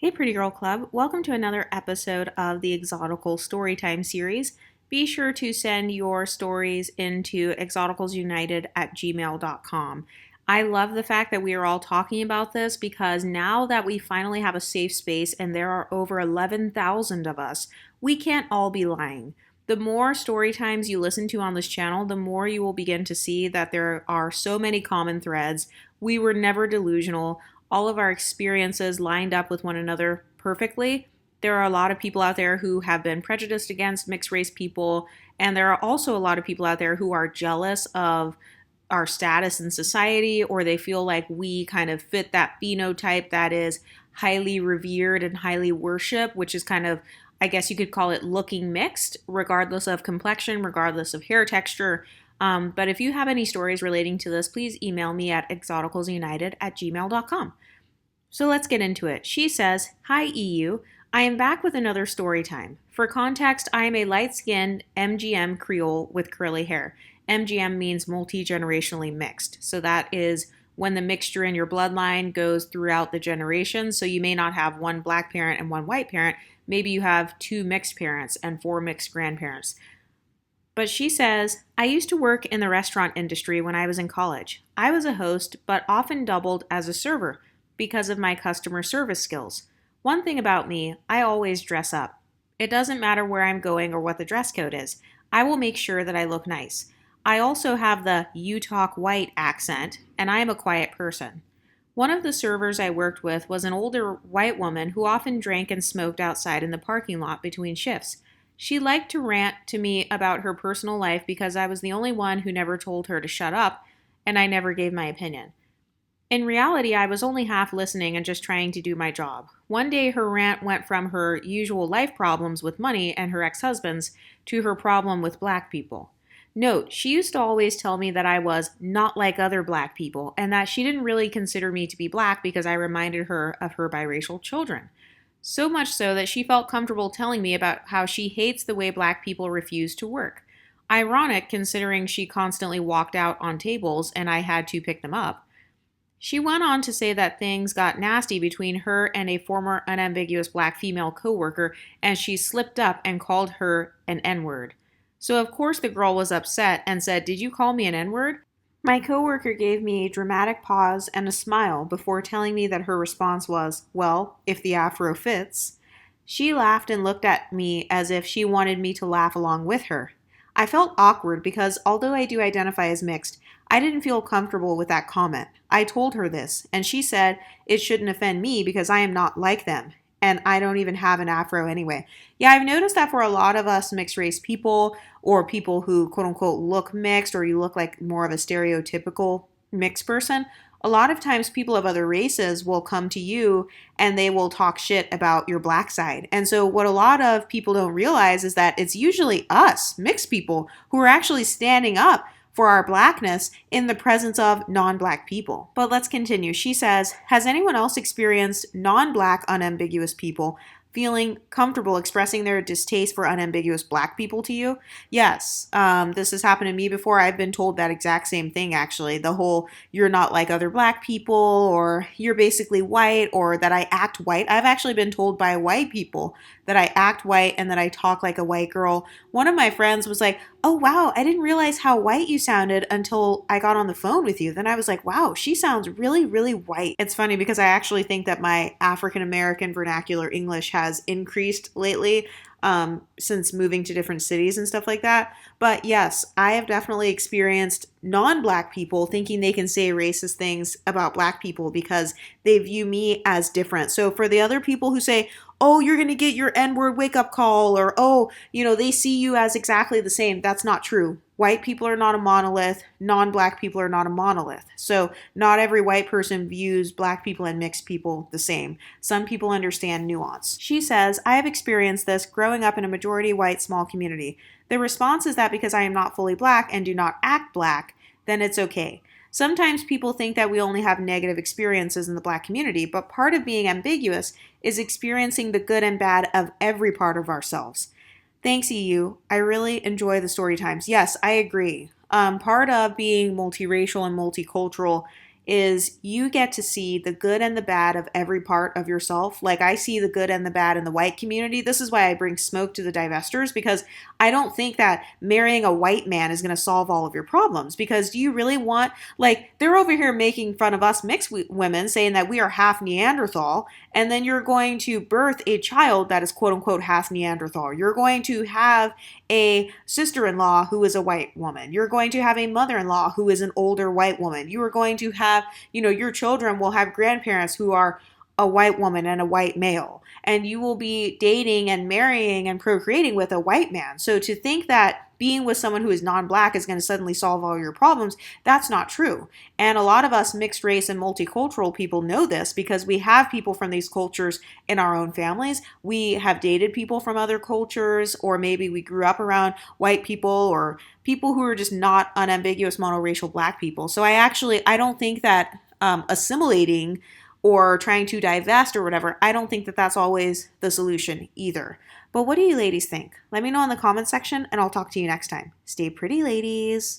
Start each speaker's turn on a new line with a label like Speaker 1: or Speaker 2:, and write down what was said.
Speaker 1: Hey, Pretty Girl Club. Welcome to another episode of the Exotical Storytime series. Be sure to send your stories into exoticalsunited@gmail.com. I love the fact that we are all talking about this because now that we finally have a safe space and there are over 11,000 of us, we can't all be lying. The more story times you listen to on this channel, the more you will begin to see that there are so many common threads. We were never delusional. All of our experiences lined up with one another perfectly. There are a lot of people out there who have been prejudiced against mixed race people, and there are also a lot of people out there who are jealous of our status in society, or they feel like we kind of fit that phenotype that is highly revered and highly worshipped, which is kind of, I guess you could call it looking mixed, regardless of complexion, regardless of hair texture. But if you have any stories relating to this, please email me at exoticalsunited@gmail.com. So let's get into it. She says, "Hi EU, I am back with another story time. For context, I am a light-skinned MGM Creole with curly hair. MGM means multi-generationally mixed. So that is when the mixture in your bloodline goes throughout the generations. So you may not have one black parent and one white parent. Maybe you have two mixed parents and four mixed grandparents." But she says, "I used to work in the restaurant industry when I was in college. I was a host, but often doubled as a server because of my customer service skills. One thing about me, I always dress up. It doesn't matter where I'm going or what the dress code is. I will make sure that I look nice. I also have the 'you talk white' accent, and I am a quiet person. One of the servers I worked with was an older white woman who often drank and smoked outside in the parking lot between shifts. She liked to rant to me about her personal life because I was the only one who never told her to shut up, and I never gave my opinion. In reality, I was only half listening and just trying to do my job. One day, her rant went from her usual life problems with money and her ex-husbands to her problem with black people. Note, she used to always tell me that I was not like other black people and that she didn't really consider me to be black because I reminded her of her biracial children. So much so that she felt comfortable telling me about how she hates the way black people refuse to work. Ironic considering she constantly walked out on tables and I had to pick them up. She went on to say that things got nasty between her and a former unambiguous black female coworker, and she slipped up and called her an N-word. So of course the girl was upset and said, "Did you call me an N-word?" My coworker gave me a dramatic pause and a smile before telling me that her response was, "Well, if the afro fits." She laughed and looked at me as if she wanted me to laugh along with her. I felt awkward because although I do identify as mixed, I didn't feel comfortable with that comment. I told her this, and she said it shouldn't offend me because I am not like them, and I don't even have an afro anyway. Yeah, I've noticed that for a lot of us mixed race people, or people who quote unquote look mixed, or you look like more of a stereotypical mixed person, a lot of times people of other races will come to you and they will talk shit about your black side. And so what a lot of people don't realize is that it's usually us, mixed people, who are actually standing up for our blackness in the presence of non-black people. But let's continue. She says, "Has anyone else experienced non-black unambiguous people feeling comfortable expressing their distaste for unambiguous black people to you?" Yes, this has happened to me before. I've been told that exact same thing, actually. The whole, "you're not like other black people," or "you're basically white," or that I act white. I've actually been told by white people that I act white and that I talk like a white girl. One of my friends was like, "Oh wow, I didn't realize how white you sounded until I got on the phone with you." Then I was like, "Wow, she sounds really, really white." It's funny because I actually think that my African American vernacular English has increased lately since moving to different cities and stuff like that. But yes, I have definitely experienced non-black people thinking they can say racist things about black people because they view me as different. So for the other people who say, "Oh, you're going to get your N-word wake-up call," or, "Oh, they see you as exactly the same," that's not true. White people are not a monolith. Non-black people are not a monolith. So not every white person views black people and mixed people the same. Some people understand nuance. She says, "I have experienced this growing up in a majority white small community. The response is that because I am not fully black and do not act black, then it's okay. Sometimes people think that we only have negative experiences in the black community, but part of being ambiguous is experiencing the good and bad of every part of ourselves." Thanks, EU. I really enjoy the story times. Yes, I agree. Part of being multiracial and multicultural is you get to see the good and the bad of every part of yourself. Like I see the good and the bad in the white community. This is why I bring smoke to the divestors, because I don't think that marrying a white man is going to solve all of your problems. Because do you really want, like, they're over here making fun of us mixed women, saying that we are half Neanderthal, and then you're going to birth a child that is quote unquote half Neanderthal. You're going to have a sister-in-law who is a white woman. You're going to have a mother-in-law who is an older white woman. You are going to have, your children will have grandparents who are a white woman and a white male. And you will be dating and marrying and procreating with a white man. So to think that being with someone who is non-black is going to suddenly solve all your problems, that's not true. And a lot of us mixed race and multicultural people know this because we have people from these cultures in our own families. We have dated people from other cultures, or maybe we grew up around white people or people who are just not unambiguous monoracial black people. So I don't think that assimilating or trying to divest or whatever, I don't think that that's always the solution either. But what do you ladies think? Let me know in the comment section and I'll talk to you next time. Stay pretty, ladies.